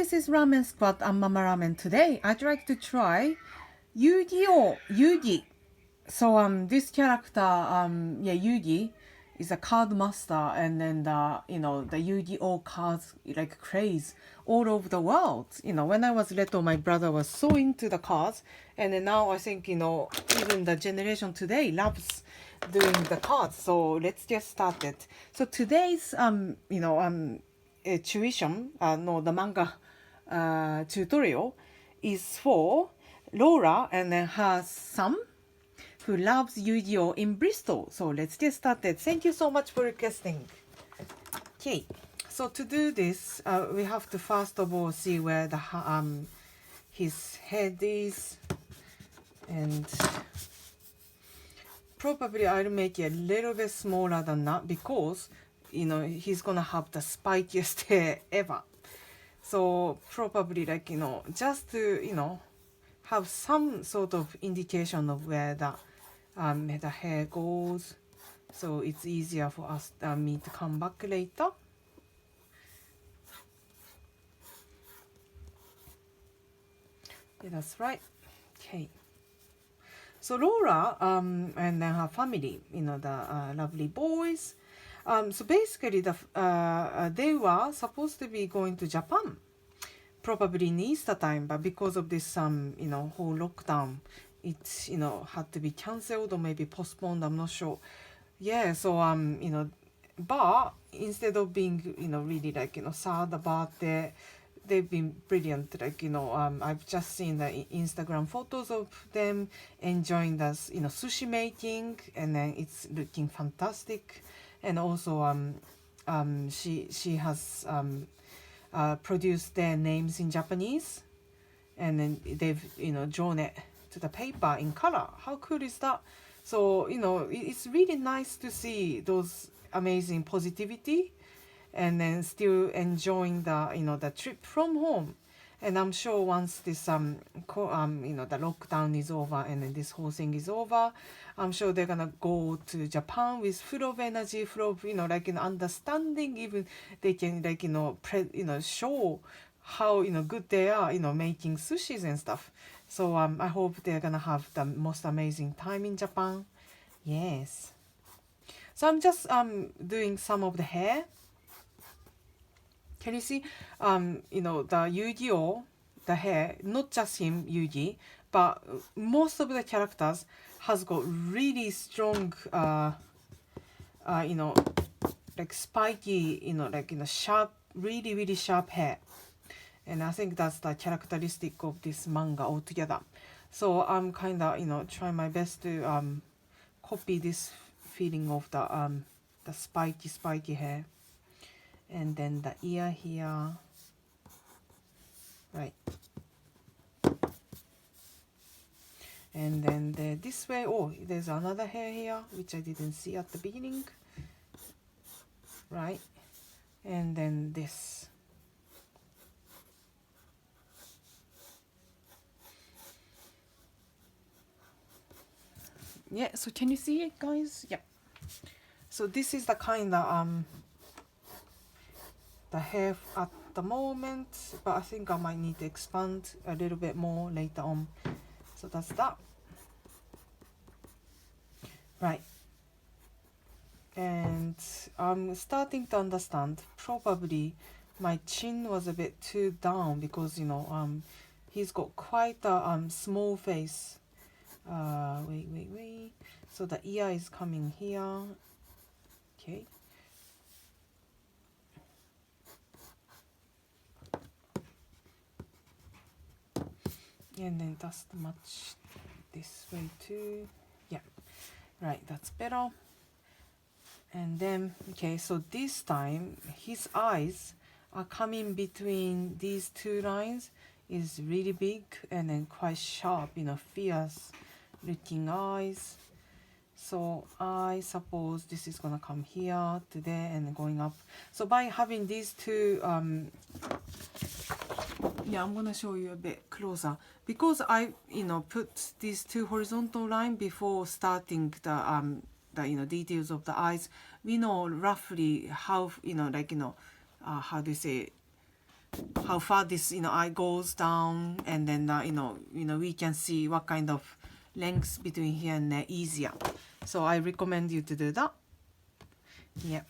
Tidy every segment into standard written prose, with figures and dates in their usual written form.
this is Ramen Squad and Mama Ramen. Today I'd like to try Yu-Gi-Oh! Yugi. So this character yeah, Yugi is a card master, and then the Yu-Gi-Oh! Cards like craze all over the world. When I was little, my brother was so into the cards, and then now I think even the generation today loves doing the cards. So let's get started. So today's tuition, no, the manga tutorial is for Laura and then her son who loves Yu-Gi-Oh! In Bristol. So let's get started. Thank you so much for requesting. Okay, so to do this, we have to first of all see where the his head is, and probably I'll make it a little bit smaller than that because he's gonna have the spikiest hair ever. So probably just to have some sort of indication of where the hair goes, so it's easier for us me to come back later. Yeah, that's right. Okay. So Laura and then her family, the lovely boys. So basically, they were supposed to be going to Japan, probably in Easter time, but because of this whole lockdown, it had to be cancelled or maybe postponed. I'm not sure. Yeah. So but instead of being really sad about it, they've been brilliant. I've just seen the Instagram photos of them enjoying the sushi making, and then it's looking fantastic. And also she has produced their names in Japanese, and then they've drawn it to the paper in color. How cool is that? So it's really nice to see those amazing positivity, and then still enjoying the trip from home. And I'm sure once this the lockdown is over and then this whole thing is over, I'm sure they're gonna go to Japan with full of energy, full of understanding. Even they can show how good they are making sushis and stuff. So I hope they're gonna have the most amazing time in Japan. Yes. So I'm just doing some of the hair. Can you see, the Yu-Gi-Oh, the hair, not just him, Yugi, but most of the characters has got really strong, spiky, sharp, really, really sharp hair. And I think that's the characteristic of this manga altogether. So I'm kind of, trying my best to copy this feeling of the spiky hair. And then the ear here, right? And then this way, oh, there's another hair here which I didn't see at the beginning, right? And then this. Yeah, so can you see it, guys? Yeah. So this is the kind of the hair at the moment, but I think I might need to expand a little bit more later on. So that's that. Right. And I'm starting to understand, probably my chin was a bit too down because he's got quite a small face. Wait. So the ear is coming here. Okay. And then that's much this way too. Yeah, right, that's better. And then, okay, so this time his eyes are coming between these two lines, is really big and then quite sharp, fierce looking eyes. So I suppose this is gonna come here to there and going up. So by having these two yeah, I'm gonna show you a bit closer because I put these two horizontal line before starting the details of the eyes. We know roughly how how do you say, how far this eye goes down, and then we can see what kind of length between here and there easier. So I recommend you to do that. Yeah.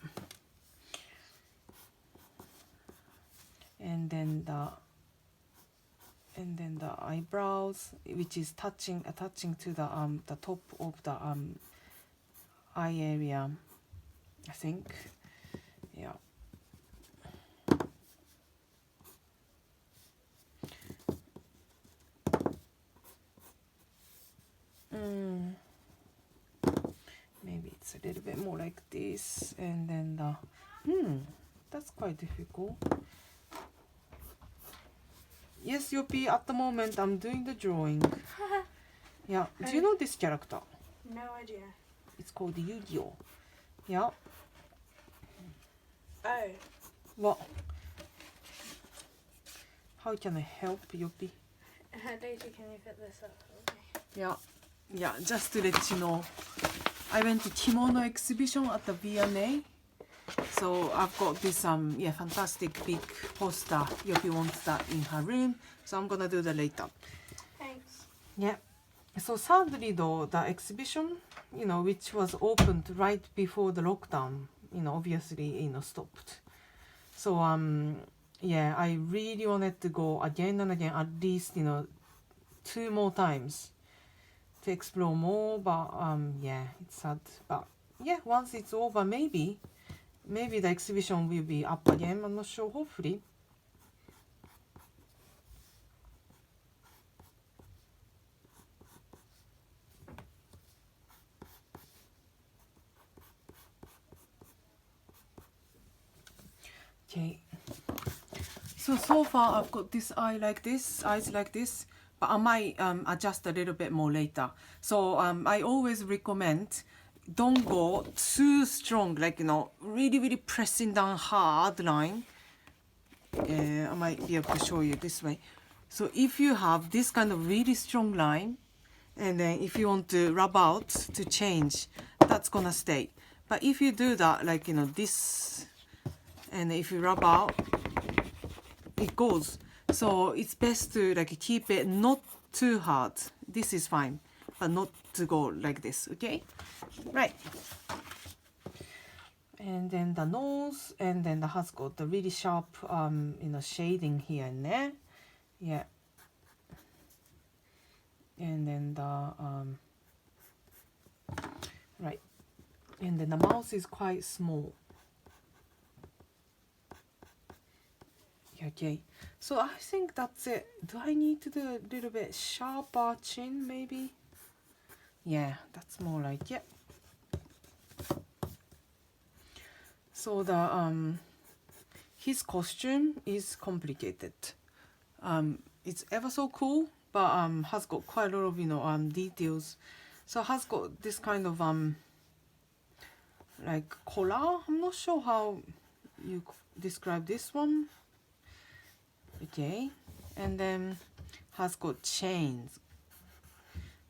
And then the eyebrows, which is attaching to the top of the eye area, I think. Yeah. Maybe it's a little bit more like this, and then that's quite difficult. Yes, Yopi, at the moment I'm doing the drawing. Yeah. Do you know this character? No idea. It's called Yu-Gi-Oh. Yeah. Oh. What? How can I help, Yopi? Daisy, can you fit this up for me? Yeah, just to let you know, I went to kimono exhibition at the V&A. So I've got this fantastic big poster. Yopi wants that in her room, so I'm gonna do that later. Thanks. Yeah. So sadly though, the exhibition, which was opened right before the lockdown, obviously, stopped. So yeah, I really wanted to go again and again, at least 2 more times to explore more, but yeah, it's sad. But yeah, once it's over, maybe the exhibition will be up again. I'm not sure, hopefully. Okay. So far I've got this eyes like this, but I might adjust a little bit more later. So I always recommend, don't go too strong, like really, really pressing down hard line. I might be able to show you this way. So if you have this kind of really strong line, and then if you want to rub out to change, that's gonna stay. But if you do that, like this, and if you rub out, it goes. So it's best to keep it not too hard. This is fine, but not to go like this. Okay, right. And then the nose, and then the has got the really sharp shading here and there. Yeah. And then the right, and then the mouth is quite small. Okay, so I think that's it. Do I need to do a little bit sharper chin, maybe? Yeah, that's more like it. So the his costume is complicated. It's ever so cool, but has got quite a lot of details. So has got this kind of like collar. I'm not sure how you describe this one. Okay, and then has got chains.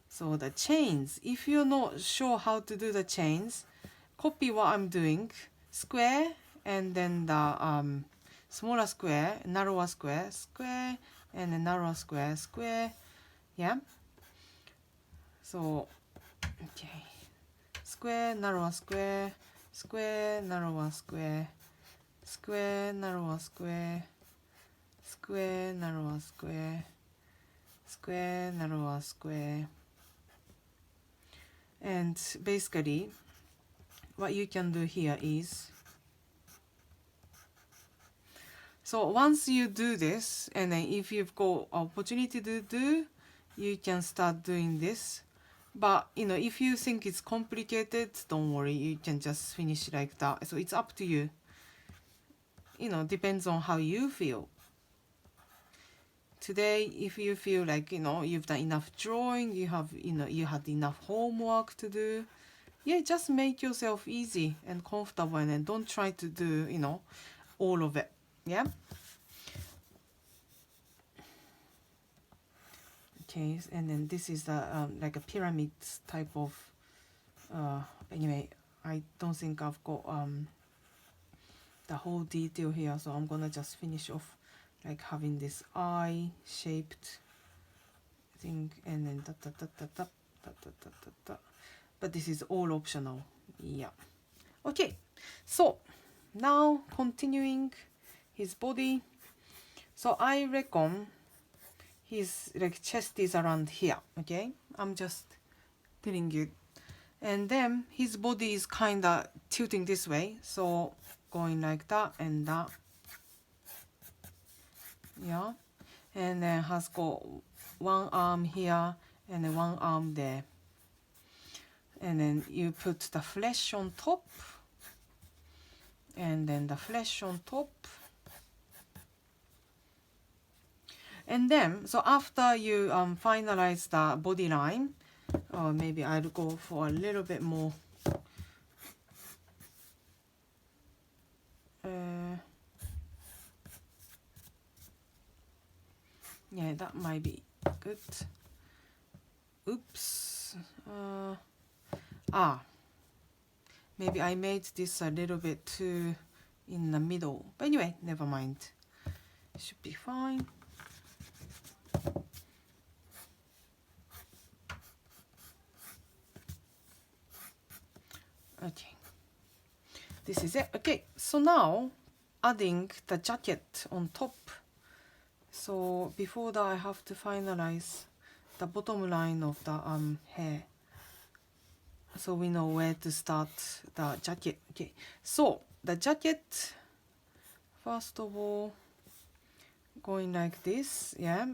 So the chains, if you're not sure how to do the chains, copy what I'm doing. Square, and then the smaller square, narrower square, square, and then narrower square, square. Yeah. So okay, square, narrower square, square, narrower square, square, narrower square, square, narrower square, square, narrower square. And basically what you can do here is, so once you do this, and then if you've got opportunity to do, you can start doing this. But if you think it's complicated, don't worry, you can just finish like that. So it's up to you. Depends on how you feel. Today, if you feel like you've done enough drawing, you had enough homework to do, yeah, just make yourself easy and comfortable, and then don't try to do all of it. Yeah. Okay, and then this is the like a pyramid type of anyway, I don't think I've got the whole detail here, so I'm gonna just finish off like having this eye shaped thing, and then da da da da da da da da da da. But this is all optional. Yeah. Okay. So now continuing his body. So I reckon his like chest is around here. Okay. I'm just telling you. And then his body is kinda tilting this way. So going like that and that. Yeah. And then has got one arm here and then one arm there. And then you put the flesh on top. And then the flesh on top. And then, so after you finalize the body line, or maybe I'll go for a little bit more. Yeah, that might be good. Oops. Maybe I made this a little bit too in the middle. But anyway, never mind. Should be fine. Okay. This is it. Okay, so now adding the jacket on top. So before that I have to finalize the bottom line of the hair. So we know where to start the jacket. Okay, so the jacket, first of all, going like this. Yeah,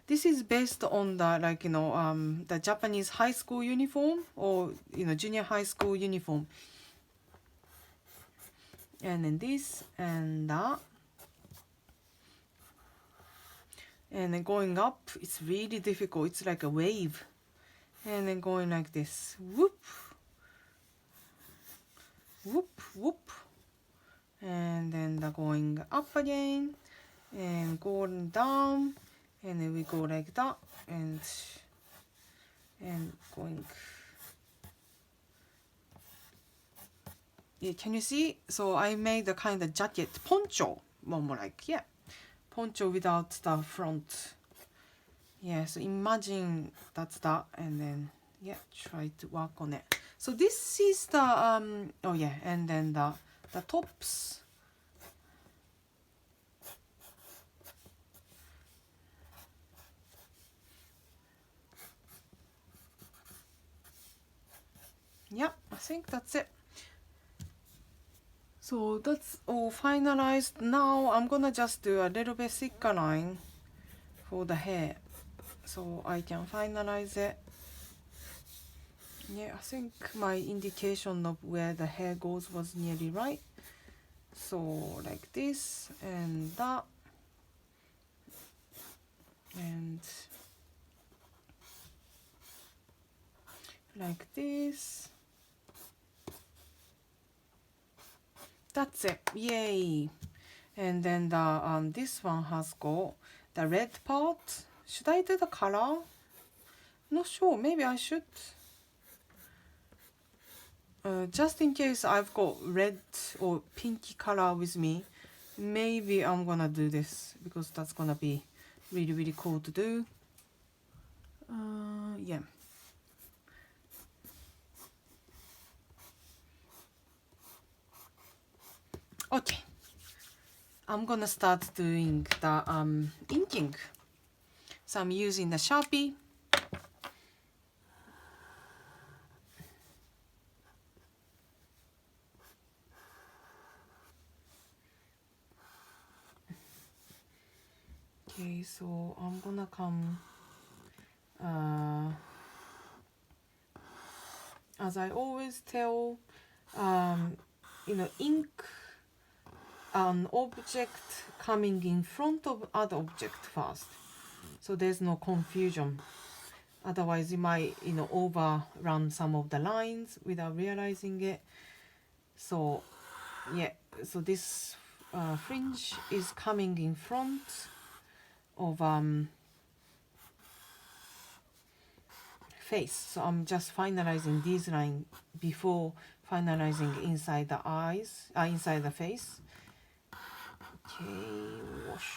this is based on the the Japanese high school uniform, or junior high school uniform. And then this and that. And then going up, it's really difficult. It's like a wave. And then going like this. Whoop. Whoop, whoop. And then the going up again. And going down. And then we go like that. And going. Yeah, can you see? So I made a kind of jacket. Poncho. More like, yeah. Poncho without the front. Yeah, so imagine that's that, and then yeah, try to work on it. So this is the oh yeah, and then the tops. Yeah, I think that's it. So that's all finalized. Now I'm gonna just do a little bit thicker line for the hair, so I can finalize it. Yeah, I think my indication of where the hair goes was nearly right. So like this and that, and like this. That's it. Yay! And then the this one has got the red part. Should I do the color? Not sure. Maybe I should. Just in case I've got red or pinky color with me, maybe I'm gonna do this because that's gonna be really, really cool to do. Yeah. Okay. I'm gonna start doing the inking. So I'm using the Sharpie. Okay, so I'm gonna come, as I always tell, ink an object coming in front of other object first, so there's no confusion. Otherwise you might overrun some of the lines without realizing it. So yeah, so this fringe is coming in front of face, so I'm just finalizing these lines before finalizing inside the eyes, inside the face. Okay, wash.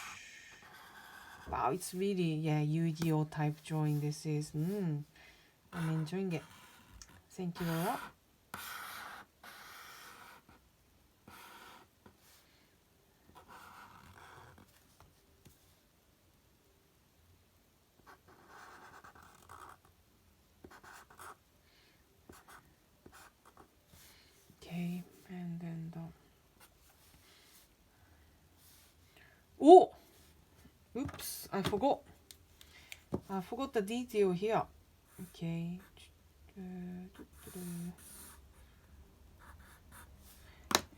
Wow, it's really, yeah, Yu-Gi-Oh type drawing this is. I'm enjoying it. Thank you, Laura. Okay, and then the... Oh! Oops, I forgot. I forgot the detail here. Okay.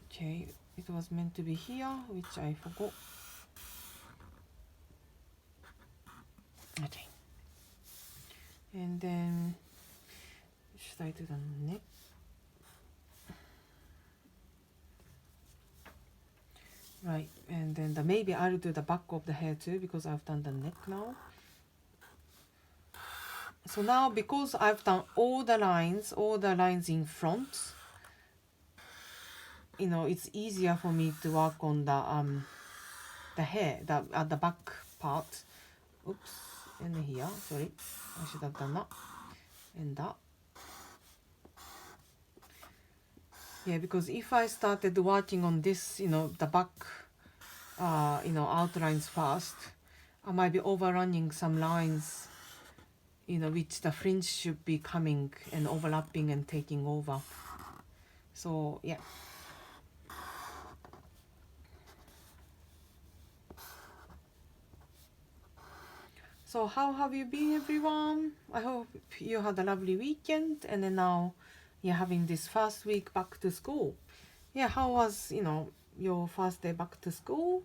Okay, it was meant to be here, which I forgot. Okay. And then, should I do the neck? Right, and then maybe I'll do the back of the hair too, because I've done the neck now. So now, because I've done all the lines in front, you know, it's easier for me to work on the hair, the back part. Oops, and here, sorry, I should have done that, and that. Yeah, because if I started working on this, you know, the back, you know, outlines first, I might be overrunning some lines, you know, which the fringe should be coming and overlapping and taking over. So, yeah. So how have you been, everyone? I hope you had a lovely weekend, and then now you're having this first week back to school. Yeah, how was, you know, your first day back to school?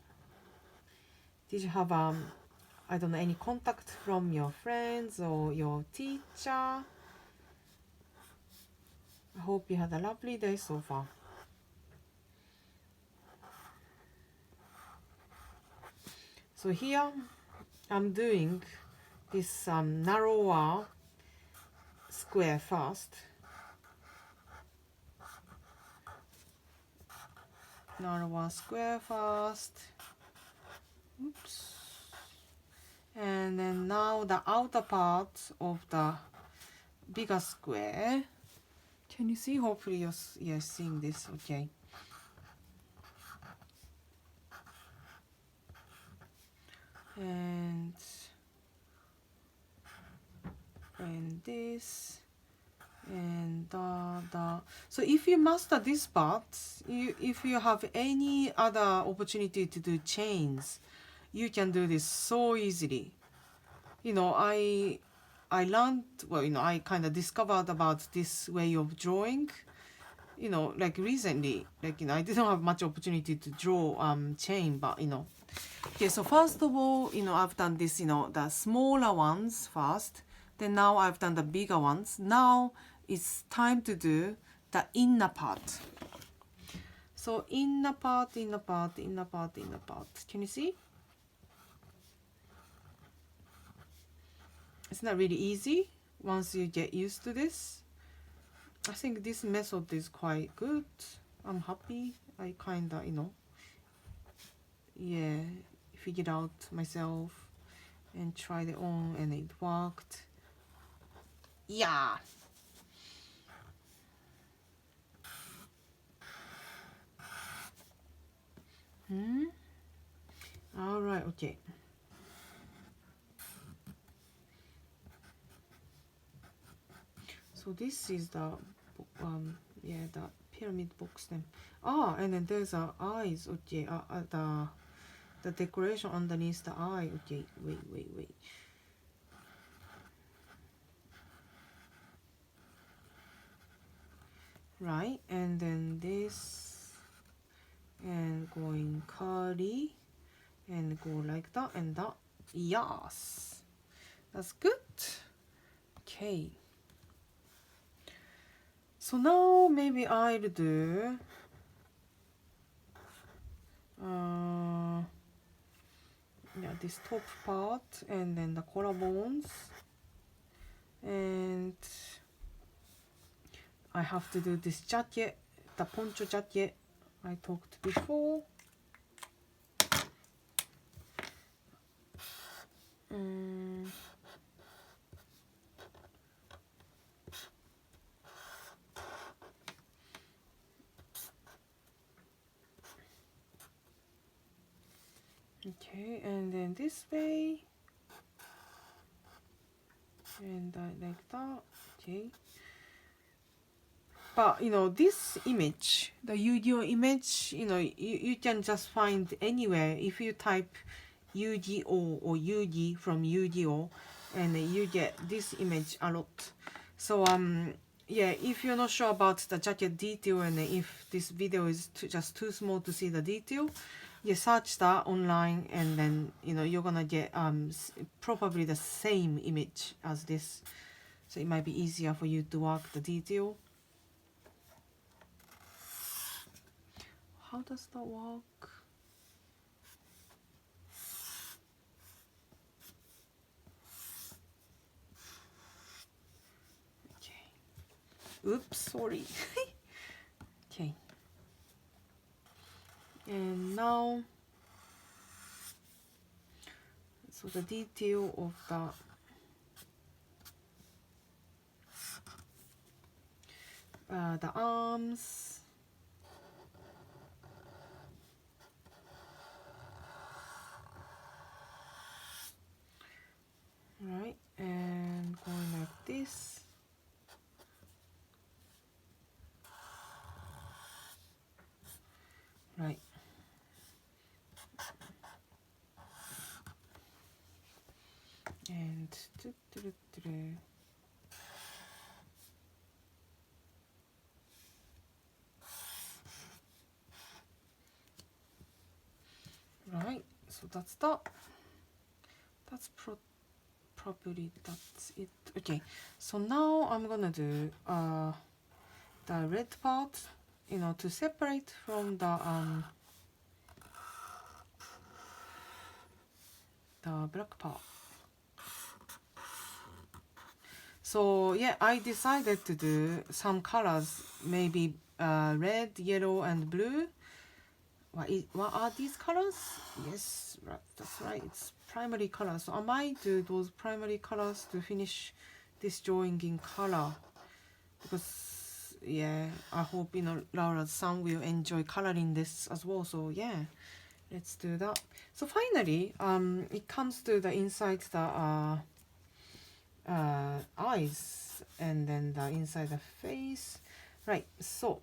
Did you have I don't know, any contact from your friends or your teacher? I hope you had a lovely day so far. So here I'm doing this narrower square first. Narrower square first. Oops. And then now the outer part of the bigger square. Can you see? Hopefully you're seeing this. Okay. And this and the. So if you master this part, if you have any other opportunity to do chains, you can do this so easily. You know, I learned, well, you know, I kind of discovered about this way of drawing, you know, like recently, like, you know, I didn't have much opportunity to draw chain, but, you know. Okay, so first of all, you know, I've done this, you know, the smaller ones first, then now I've done the bigger ones. Now it's time to do the inner part. So inner part, inner part, inner part, inner part. Can you see? It's not really easy once you get used to this. I think this method is quite good. I'm happy. I kinda, you know, yeah, figured out myself and tried it on and it worked. Yeah. All right, okay. So this is the yeah, the pyramid box then. Ah, and then there's eyes. Okay, the decoration underneath the eye. Okay, wait. Right, and then this, and going curly, and go like that and that. Yes, that's good. Okay. So now maybe I'll do yeah, this top part and then the collarbones, and I have to do this jacket, the poncho jacket I talked before. Okay, and then this way, and like that. Okay. But this image, the Yu-Gi-Oh image, you can just find anywhere if you type Yu-Gi-Oh or Yu-Gi from Yu-Gi-Oh, and you get this image a lot. So yeah, if you're not sure about the jacket detail and if this video is just too small to see the detail, you search that online, and then you're gonna get probably the same image as this. So it might be easier for you to work the detail. How does that work? Okay. Oops, sorry. Okay. And now, so the detail of the arms. Right, and going like this. Right. And right, so that's that. That's probably that's it. Okay, so now I'm gonna do the red part, to separate from the black part. So yeah, I decided to do some colors, maybe red, yellow, and blue. What are these colors? Yes, right, that's right. It's primary colors. So I might do those primary colors to finish this drawing in color, because yeah, I hope Laura's son will enjoy coloring this as well. So yeah, let's do that. So finally, it comes to the inside the eyes, and then the inside the face. Right. So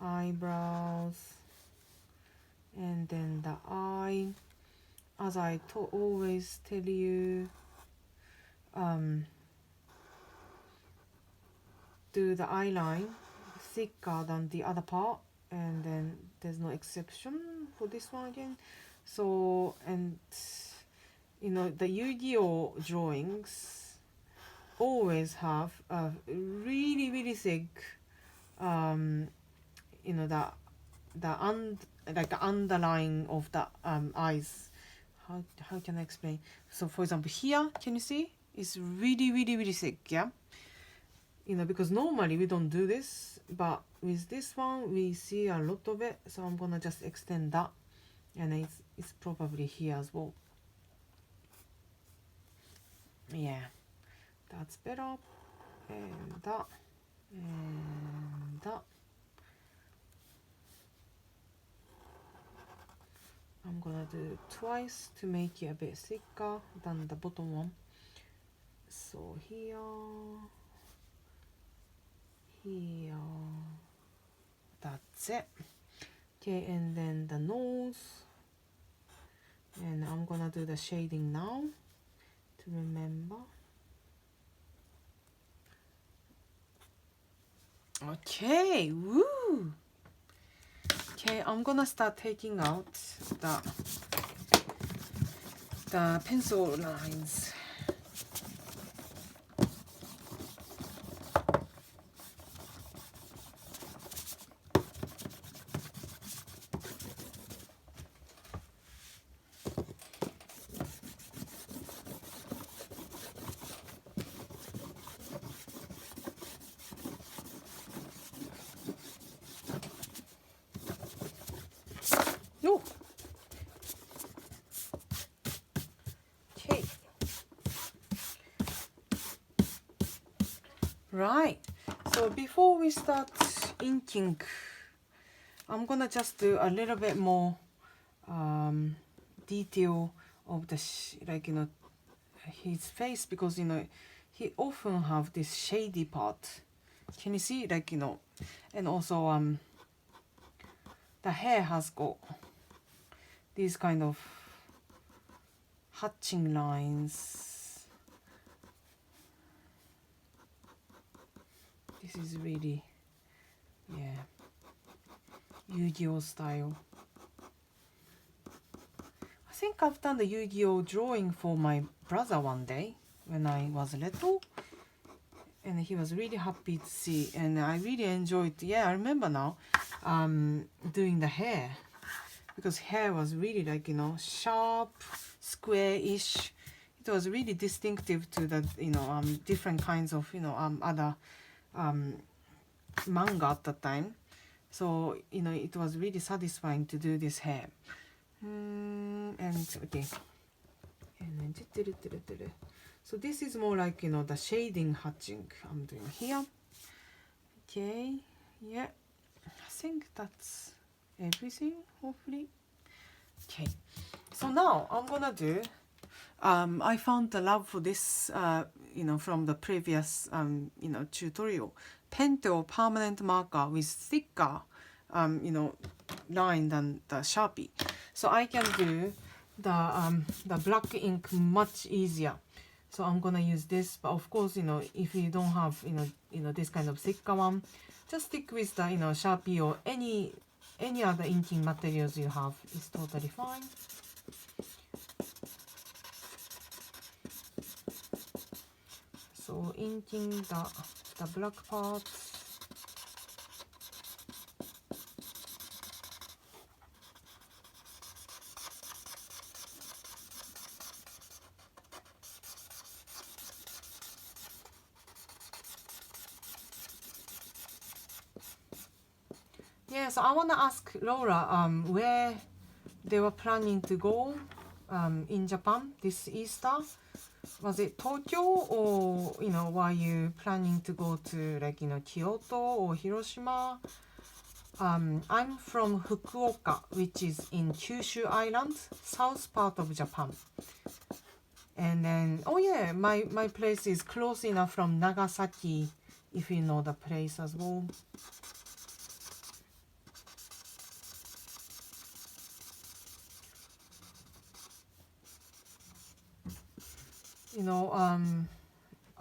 eyebrows, and then the eye. As I always tell you, do the eye line thicker than the other part, and then there's no exception for this one again. So, and the Yu-Gi-Oh drawings always have a really really thick like the underline of the eyes. How can I explain? So for example, here, can you see? It's really really really thick, yeah. Because normally we don't do this, but with this one we see a lot of it. So I'm gonna just extend that, and it's probably here as well. Yeah, that's better. And that, and that. I'm gonna do twice to make it a bit thicker than the bottom one. So here, that's it. Okay, and then the nose, and I'm gonna do the shading now to remember. Okay, woo! Okay, I'm gonna start taking out the pencil lines. No. Okay. Right. So before we start inking, I'm gonna just do a little bit more detail of the like his face, because he often have this shady part. Can you see, like and also the hair has got these kind of hatching lines. This is really, yeah, Yu-Gi-Oh style. I think I've done the Yu-Gi-Oh drawing for my brother one day when I was little, and he was really happy to see, and I really enjoyed. Yeah, I remember now doing the hair, because hair was really like sharp, square-ish. It was really distinctive to the different kinds of other manga at that time. So it was really satisfying to do this hair. And okay, and then so this is more like the shading hatching I'm doing here. Okay, yeah, I think that's everything, hopefully. Okay, so now I'm gonna do I found the love for this from the previous tutorial, pen to permanent marker with thicker line than the Sharpie. So I can do the black ink much easier. So I'm gonna use this, but of course if you don't have this kind of thicker one, just stick with the Sharpie or any other inking materials you have is totally fine. So inking the black parts. Yeah, so I want to ask Laura where they were planning to go in Japan this Easter. Was it Tokyo, or were you planning to go to like Kyoto or Hiroshima? I'm from Fukuoka, which is in Kyushu Island, south part of Japan. And then oh yeah, my place is close enough from Nagasaki, if you know the place as well.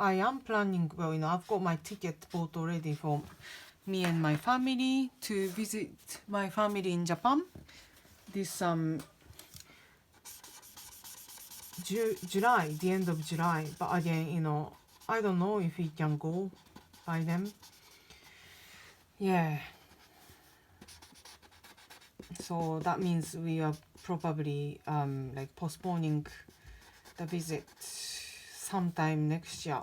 I am planning, well, I've got my ticket bought already for me and my family to visit my family in Japan this July, the end of July. But again, I don't know if we can go by then. Yeah. So that means we are probably like postponing the visit sometime next year.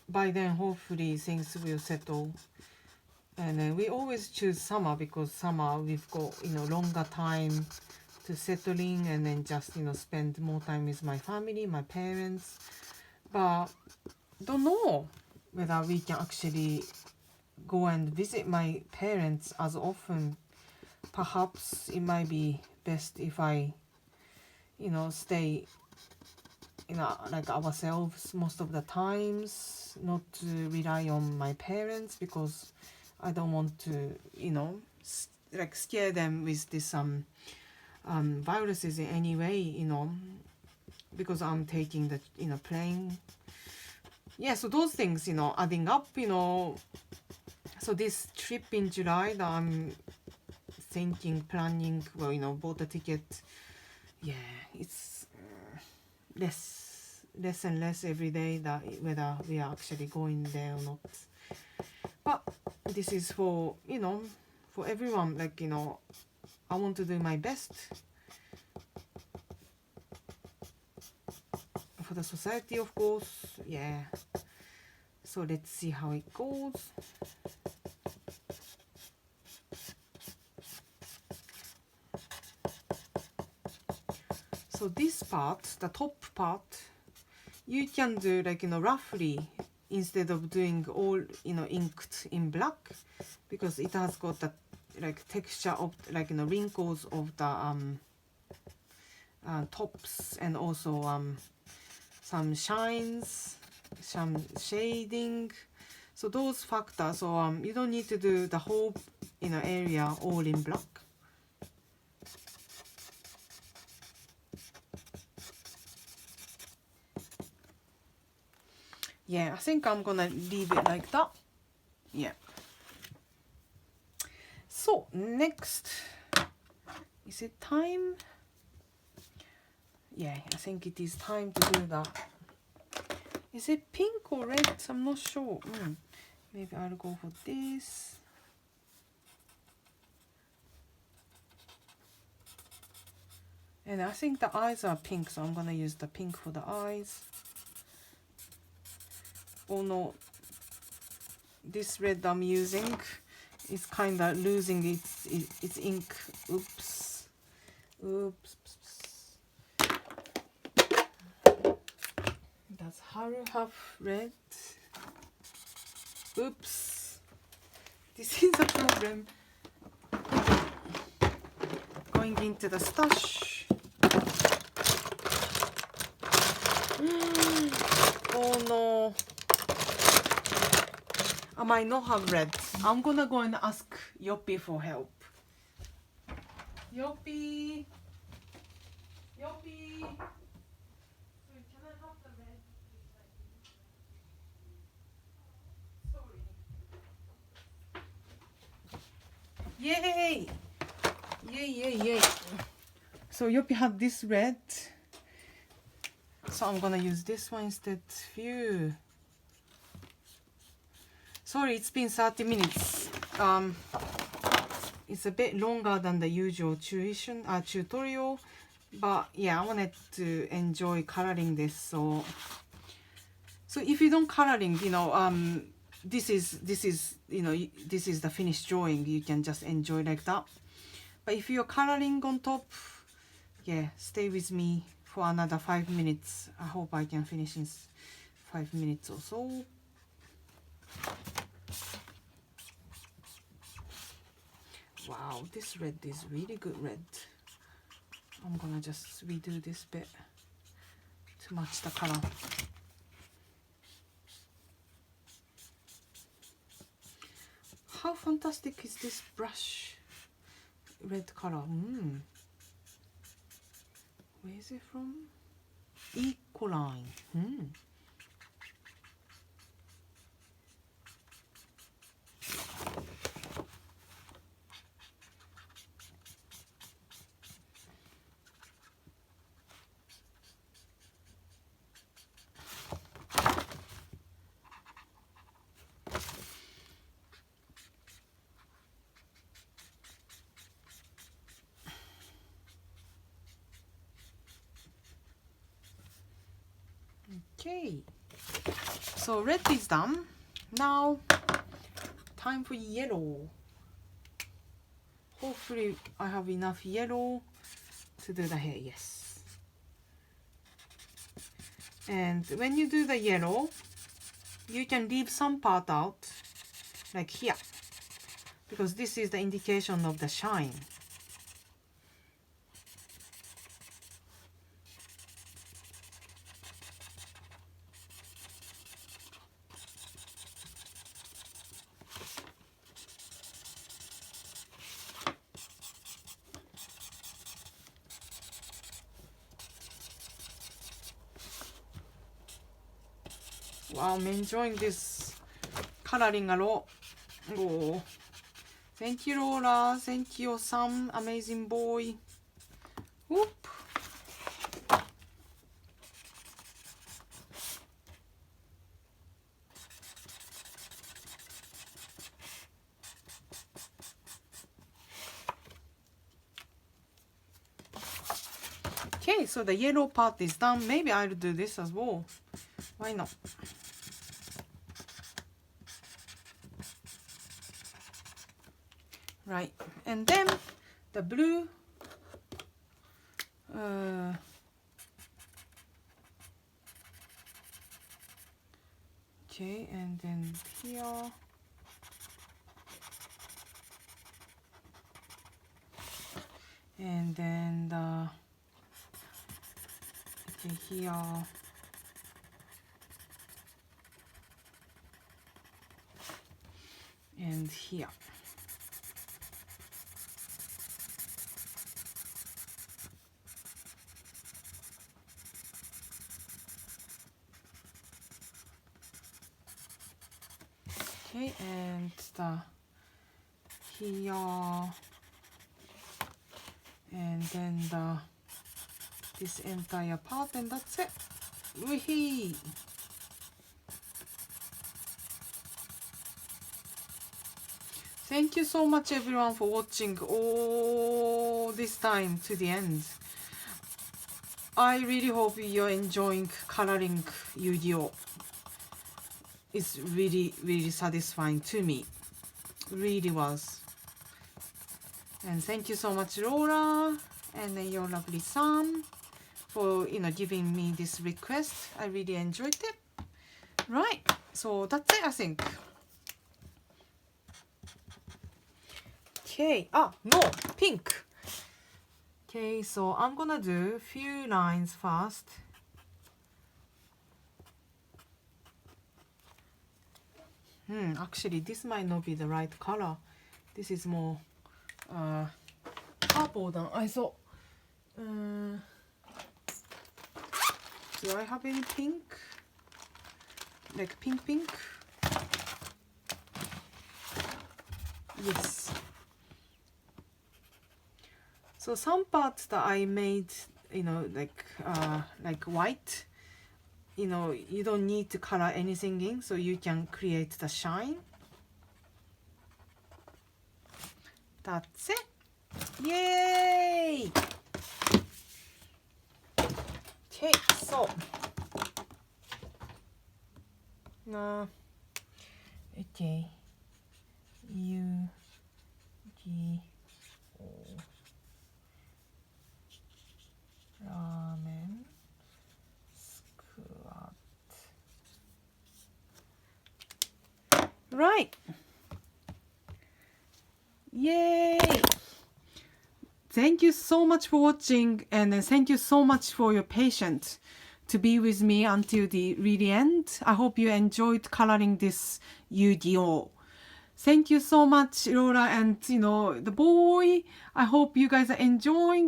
By then, hopefully, things will settle. And then we always choose summer, because summer we've got longer time to settle in, and then just spend more time with my family, my parents. But don't know whether we can actually go and visit my parents as often. Perhaps it might be best if I stay like ourselves most of the times, not to rely on my parents, because I don't want to like scare them with this viruses in any way, because I'm taking the plane. Yeah, so those things adding up, so this trip in July that I'm planning, well, bought the ticket. Yeah, it's less and less every day that whether we are actually going there or not. But this is for for everyone, like I want to do my best for the society, of course. Yeah, so let's see how it goes. So this part, the top part, you can do like roughly, instead of doing all inked in black, because it has got the like texture of like wrinkles of the tops, and also some shines, some shading. So those factors. So you don't need to do the whole area all in black. Yeah, I think I'm gonna leave it like that. Yeah. So next, is it time? Yeah, I think it is time to do that. Is it pink or red? I'm not sure. Maybe I'll go for this. And I think the eyes are pink, so I'm gonna use the pink for the eyes. Oh no, this red I'm using is kind of losing its ink. Oops. Oops. Does Haru have red? Oops. This is a problem. Going into the stash. Oh no. I might not have red. I'm gonna go and ask Yoppie for help. Yoppie. Yoppie. Can I have the red? Sorry. Yay! Yay. So Yoppie had this red. So I'm gonna use this one instead. Phew. Sorry, it's been 30 minutes. It's a bit longer than the usual tutorial, but yeah, I wanted to enjoy coloring this. So if you don't coloring, this is the finished drawing. You can just enjoy like that. But if you're coloring on top, yeah, stay with me for another 5 minutes. I hope I can finish in 5 minutes or so. Wow, this red is really good red. I'm gonna just redo this bit to match the color. How fantastic is this brush red color? Where is it from? Ecoline. Okay, so red is done. Now time for yellow. Hopefully I have enough yellow to do the hair. Yes. And when you do the yellow, you can leave some part out, like here, because this is the indication of the shine. Wow, I'm enjoying this coloring a lot. Oh, thank you, Laura. Thank you, Sam. Amazing boy. Whoop. Okay, so the yellow part is done. Maybe I'll do this as well. Why not? Right, and then the blue. Okay, and then here. and then the here and here. Okay, and the here and then the this entire part, and that's it. Woohoo! Thank you so much everyone for watching all this time to the end. I really hope you're enjoying coloring Yu-Gi-Oh! It's really satisfying to me. Really was. And thank you so much Laura and then your lovely son for giving me this request. I really enjoyed it. Right, so that's it I think. Okay, no, pink. Okay, so I'm gonna do a few lines first. Actually this might not be the right color. This is more purple than I thought. Do I have any pink? Like pink? Yes. So some parts that I made, like white, you don't need to color anything in, so you can create the shine. That's it. Yay! Okay, so okay, Yu-Gi-Oh! Ramen squat. Right. Yay! Thank you so much for watching, and thank you so much for your patience to be with me until the really end. I hope you enjoyed coloring this Yu-Gi-Oh! Thank you so much, Laura, and the boy. I hope you guys are enjoying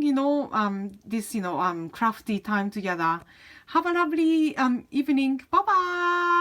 this crafty time together. Have a lovely evening. Bye bye.